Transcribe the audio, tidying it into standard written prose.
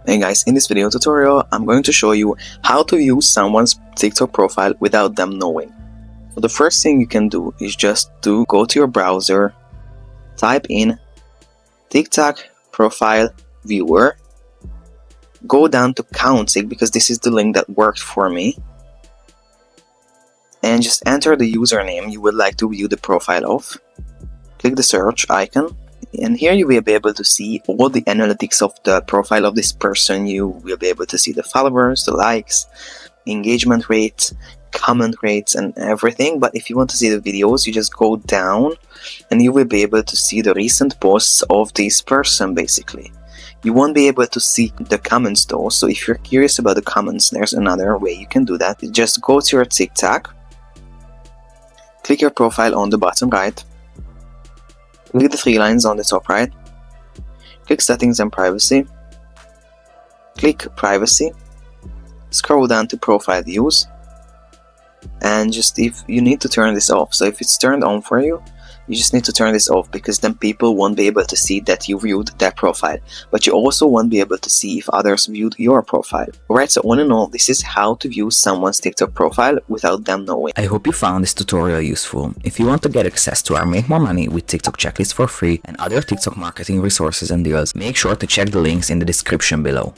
Hey guys, in this video tutorial, I'm going to show you how to view someone's TikTok profile without them knowing. So the first thing you can do is just to go to your browser, type in TikTok profile viewer, go down to 𝐶 because this is the link that worked for me, and just enter the username you would like to view the profile of. Click the search icon. And here you will be able to see all the analytics of the profile of this person. You will be able to see the followers, the likes, engagement rates, comment rates, and everything. But if you want to see the videos, you just go down and you will be able to see the recent posts of this person basically. You won't be able to see the comments though, so if you're curious about the comments, there's another way you can do that. Just go to your TikTok, click your profile on the bottom right, click the three lines on the top right, click settings and privacy, click privacy, scroll down to profile views, and just if you need to turn this off. So if it's turned on for you, you just need to turn this off because then people won't be able to see that you viewed their profile, but you also won't be able to see if others viewed your profile. Alright, so all in all, this is how to view someone's TikTok profile without them knowing. I hope you found this tutorial useful. If you want to get access to our Make More Money with TikTok checklist for free and other TikTok marketing resources and deals, make sure to check the links in the description below.